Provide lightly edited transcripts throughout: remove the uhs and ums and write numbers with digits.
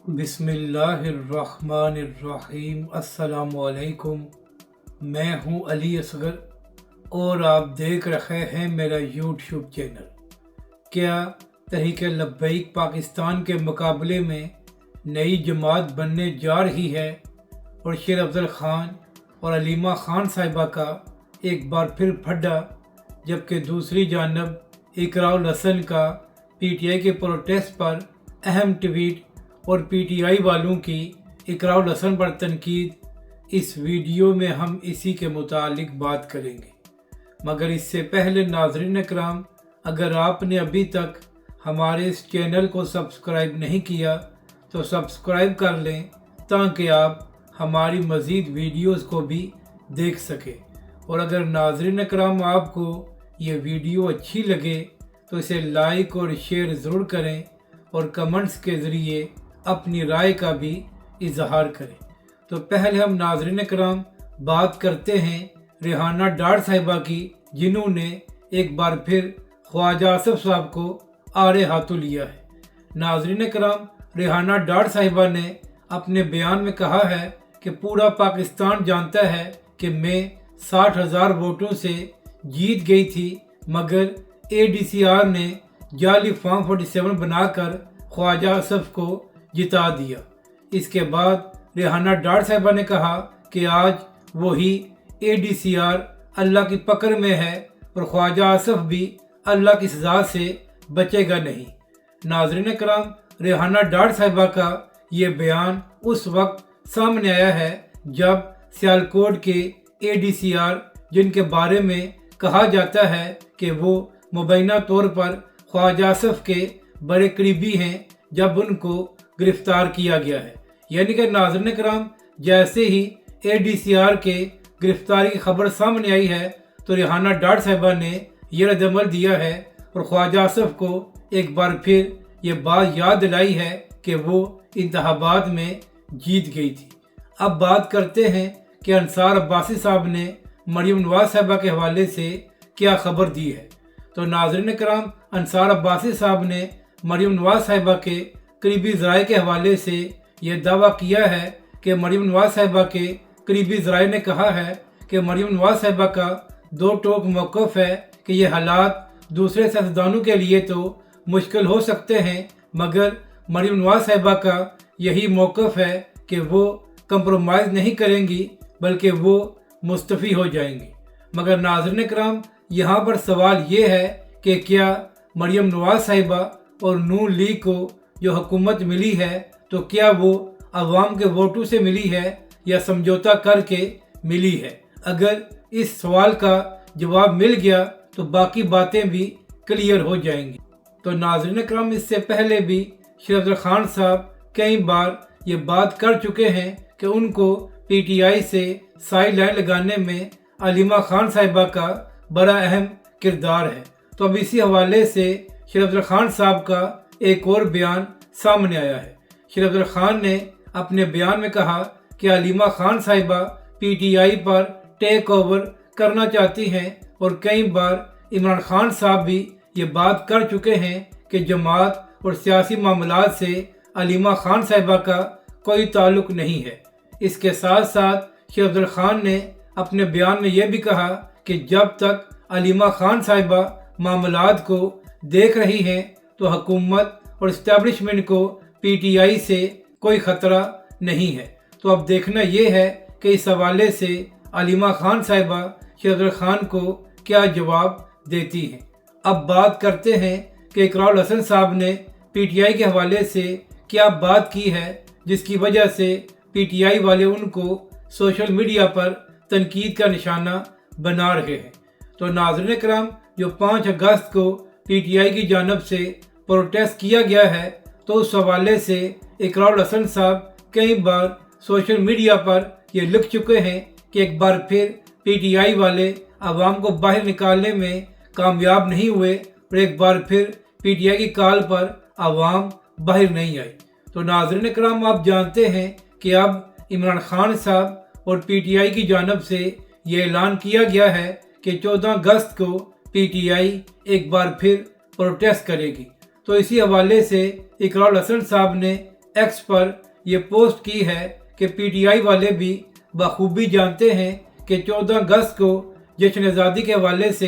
बिस्मिल्लाहिर्रहमानिर्रहीम। अस्सलामुअलैकुम। मैं हूं अली असगर और आप देख रहे हैं मेरा यूट्यूब चैनल। क्या तहरीक लब्बैक पाकिस्तान के मुकाबले में नई जमात बनने जा रही है और शेर अफजल ख़ान और अलीमा ख़ान साहिबा का एक बार फिर फड्डा, जबकि दूसरी जानब इकराउल हसन का पीटीआई के प्रोटेस्ट पर अहम ट्वीट और पीटीआई वालों की इकराउल हसन पर तनकीद। इस वीडियो में हम इसी के मुतालिक बात करेंगे, मगर इससे पहले नाज़रीन इकराम, अगर आपने अभी तक हमारे इस चैनल को सब्सक्राइब नहीं किया तो सब्सक्राइब कर लें ताकि आप हमारी मज़ीद वीडियोस को भी देख सकें। और अगर नाज़रीन इकराम आपको ये वीडियो अच्छी लगे तो इसे लाइक और शेयर ज़रूर करें और कमेंट्स के ज़रिए अपनी राय का भी इजहार करें। तो पहले हम नाज़रीन इकराम बात करते हैं रेहाना डार साहिबा की, जिन्होंने एक बार फिर ख्वाजा आसिफ साहब को आड़े हाथों लिया है। नाज़रीन इकराम, रेहाना डार साहिबा ने अपने बयान में कहा है कि पूरा पाकिस्तान जानता है कि मैं 60,000 वोटों से जीत गई थी, मगर ADCR ने जाली फॉर्म 47 बनाकर ख्वाजा आसिफ को जिता दिया। इसके बाद रेहाना डार साहिबा ने कहा कि आज वही ADCR अल्लाह की पकड़ में है और ख्वाजा आसिफ भी अल्लाह की सज़ा से बचेगा नहीं। नाज़रीन कराम, रेहाना डार साहिबा का ये बयान उस वक्त सामने आया है जब सियालकोट के ADCR, जिनके बारे में कहा जाता है कि वो मुबैना तौर पर ख्वाजा आसिफ के बड़े करीबी हैं, जब उनको गिरफ्तार किया गया है। यानी कि नाज़रीन कराम, जैसे ही ADCR के गिरफ्तारी की खबर सामने आई है तो रेहाना डार साहिबा ने यह रद्दअमल दिया है और ख्वाजा आसिफ को एक बार फिर ये बात याद दिलाई है कि वो इंतखाबात में जीत गई थी। अब बात करते हैं कि अंसार अब्बासी साहब ने मरियम नवाज साहिबा के हवाले से क्या खबर दी है। तो नाज़रीन कराम, अंसार अब्बासी साहब ने मरियम नवाज साहिबा के करीबी ज़राए के हवाले से यह दावा किया है कि मरियम नवाज साहिबा के करीबी ज़राए ने कहा है कि मरियम नवाज साहिबा का दो टोक मौक़िफ़ है कि ये हालात दूसरे सियासतदानों के लिए तो मुश्किल हो सकते हैं, मगर मरियम नवाज साहिबा का यही मौक़िफ़ है कि वो कंप्रोमाइज़ नहीं करेंगी बल्कि वो मुस्तफ़ी हो जाएंगी। मगर नाज़रीन कराम, यहाँ पर सवाल ये है कि क्या मरियम नवाज साहिबा और नून लीग को जो हुकूमत मिली है तो क्या वो अवाम के वोटों से मिली है या समझौता करके मिली है? अगर इस सवाल का जवाब मिल गया तो बाकी बातें भी क्लियर हो जाएंगी। तो नाज़रीन करम, इससे पहले भी शेर अफजल ख़ान साहब कई बार ये बात कर चुके हैं कि उनको PTI से साइड लाइन लगाने में अलीमा ख़ान साहिबा का बड़ा अहम किरदार है। तो अब इसी हवाले से शेर अफजल ख़ान साहब का एक और बयान सामने आया है। शेर अफजल ख़ान ने अपने बयान में कहा कि अलीमा ख़ान साहिबा PTI पर टेक ओवर करना चाहती हैं और कई बार इमरान खान साहब भी ये बात कर चुके हैं कि जमात और सियासी मामलात से अलीमा ख़ान साहिबा का कोई ताल्लुक़ नहीं है। इसके साथ साथ शेर अफजल ख़ान ने अपने बयान में यह भी कहा कि जब तक अलीमा ख़ान साहिबा मामलात को देख रही हैं तो हुकूमत और इस्टेब्लिशमेंट को PTI से कोई ख़तरा नहीं है। तो अब देखना यह है कि इस हवाले से अलीमा ख़ान साहिबा शेर अफजल ख़ान को क्या जवाब देती हैं। अब बात करते हैं कि इकराउल हसन साहब ने PTI के हवाले से क्या बात की है, जिसकी वजह से PTI वाले उनको सोशल मीडिया पर तनकीद का निशाना बना रहे हैं। तो नाज़रीन कराम, जो 5 अगस्त को PTI की जानब से प्रोटेस्ट किया गया है तो उस हवाले से इकराउल हसन साहब कई बार सोशल मीडिया पर ये लिख चुके हैं कि एक बार फिर PTI वाले आवाम को बाहर निकालने में कामयाब नहीं हुए और एक बार फिर PTI की कॉल पर आवाम बाहर नहीं आई। तो नाज़रीन कराम, आप जानते हैं कि अब इमरान खान साहब और PTI की जानब से ये ऐलान किया गया है कि 14 अगस्त को PTI एक बार फिर प्रोटेस्ट करेगी। तो इसी हवाले से इकराउल हसन साहब ने ایکس پر یہ پوسٹ کی ہے کہ پی ٹی آئی والے بھی بخوبی جانتے ہیں کہ 14 اگست کو جشن آزادی کے حوالے سے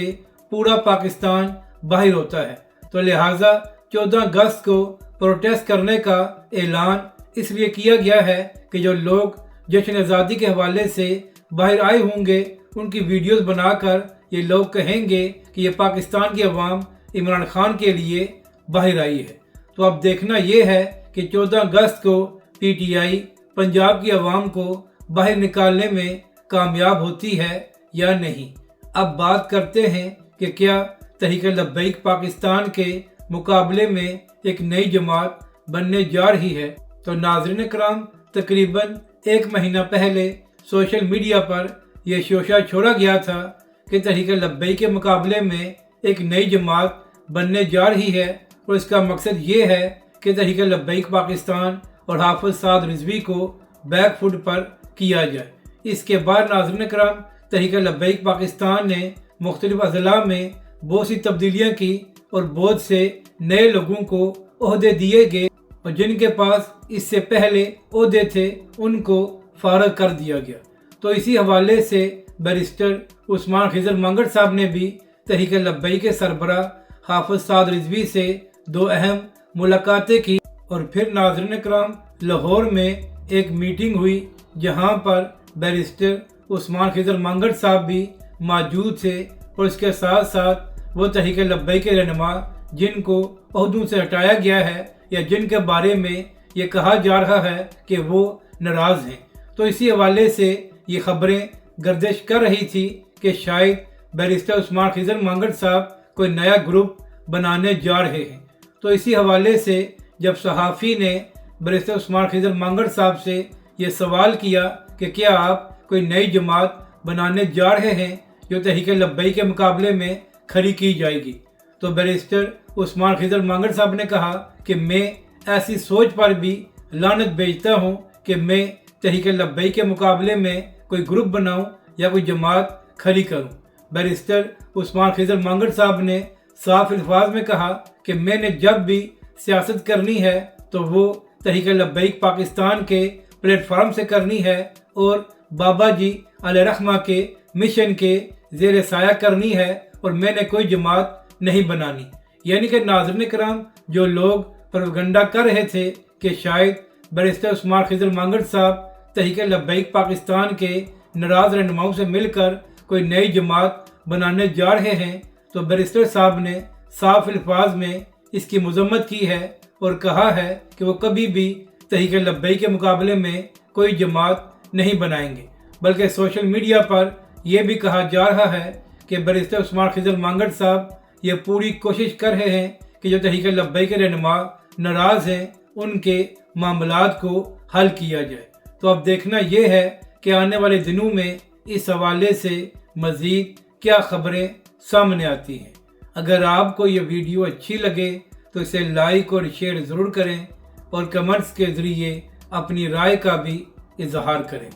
پورا پاکستان باہر ہوتا ہے، تو لہٰذا 14 اگست کو پروٹیسٹ کرنے کا اعلان اس لیے کیا گیا ہے کہ جو لوگ جشن آزادی کے حوالے سے باہر آئے ہوں گے ان کی ویڈیوز بنا کر یہ لوگ کہیں گے کہ یہ پاکستان کی عوام عمران خان کے لیے باہر آئی ہے۔ تو اب دیکھنا یہ ہے کہ 14 اگست کو پی ٹی آئی پنجاب کی عوام کو باہر نکالنے میں کامیاب ہوتی ہے یا نہیں۔ اب بات کرتے ہیں کہ کیا تحریک لبیک پاکستان کے مقابلے میں ایک نئی جماعت بننے جا رہی ہے۔ تو ناظرین کرام، تقریباً 1 مہینہ پہلے سوشل میڈیا پر یہ شوشہ چھوڑا گیا تھا کہ تحریک لبیک کے مقابلے میں ایک نئی جماعت بننے جا رہی ہے، اور اس کا مقصد یہ ہے کہ تحریک لبیک پاکستان اور حافظ سعد رضوی کو بیک فوٹ پر کیا جائے۔ اس کے بعد ناظرین کرام، تحریک لبیک پاکستان نے مختلف اضلاع میں بہت سی تبدیلیاں کی اور بہت سے نئے لوگوں کو عہدے دیے گئے، اور جن کے پاس اس سے پہلے عہدے تھے ان کو فارغ کر دیا گیا۔ تو اسی حوالے سے بیرسٹر عثمان خضر مانگڑ صاحب نے بھی تحریک لبیک کے سربراہ حافظ سعد رضوی سے 2 اہم ملاقاتیں کی، اور پھر ناظرین کرام لاہور میں ایک میٹنگ ہوئی جہاں پر بیرسٹر عثمان خضر مانگڑ صاحب بھی موجود تھے، اور اس کے ساتھ ساتھ وہ تحریک لبیک کے رہنما جن کو عہدوں سے ہٹایا گیا ہے یا جن کے بارے میں یہ کہا جا رہا ہے کہ وہ ناراض ہیں۔ تو اسی حوالے سے یہ خبریں گردش کر رہی تھی کہ شاید بیرسٹر عثمان خضر مانگڑ صاحب کوئی نیا گروپ بنانے جا رہے ہیں۔ تو اسی حوالے سے جب صحافی نے بیرسٹر عثمان خضر مانگڑ صاحب سے یہ سوال کیا کہ کیا آپ کوئی نئی جماعت بنانے جا رہے ہیں جو تحریک لبیک کے مقابلے میں کھڑی کی جائے گی، تو بیرسٹر عثمان خضر مانگڑ صاحب نے کہا کہ میں ایسی سوچ پر بھی لعنت بھیجتا ہوں کہ میں تحریک لبیک کے مقابلے میں کوئی گروپ بناؤں یا کوئی جماعت کھڑی کروں۔ بیرسٹر عثمان خضر مانگڑ صاحب نے صاف الفاظ میں کہا کہ میں نے جب بھی سیاست کرنی ہے تو وہ تحریک لبیک پاکستان کے پلیٹ فارم سے کرنی ہے اور بابا جی علیہ رحمہ کے مشن کے زیر سایہ کرنی ہے، اور میں نے کوئی جماعت نہیں بنانی۔ یعنی کہ ناظرین کرام، جو لوگ پروپیگنڈا کر رہے تھے کہ شاید بیرسٹر عثمان خضر مانگڑ صاحب تحریک لبیک پاکستان کے ناراض رہنماؤں سے مل کر کوئی نئی جماعت بنانے جا رہے ہیں، تو بیرسٹر صاحب نے صاف الفاظ میں اس کی مذمت کی ہے اور کہا ہے کہ وہ کبھی بھی تحریک لبیک کے مقابلے میں کوئی جماعت نہیں بنائیں گے، بلکہ سوشل میڈیا پر یہ بھی کہا جا رہا ہے کہ بیرسٹر عثمان خضر مانگڑ صاحب یہ پوری کوشش کر رہے ہیں کہ جو تحریک لبیک کے رہنما ناراض ہیں ان کے معاملات کو حل کیا جائے۔ تو اب دیکھنا یہ ہے کہ آنے والے دنوں میں اس حوالے سے مزید کیا خبریں سامنے آتی ہیں۔ اگر آپ کو یہ ویڈیو اچھی لگے تو اسے لائک اور شیئر ضرور کریں، اور کمنٹس کے ذریعے اپنی رائے کا بھی اظہار کریں۔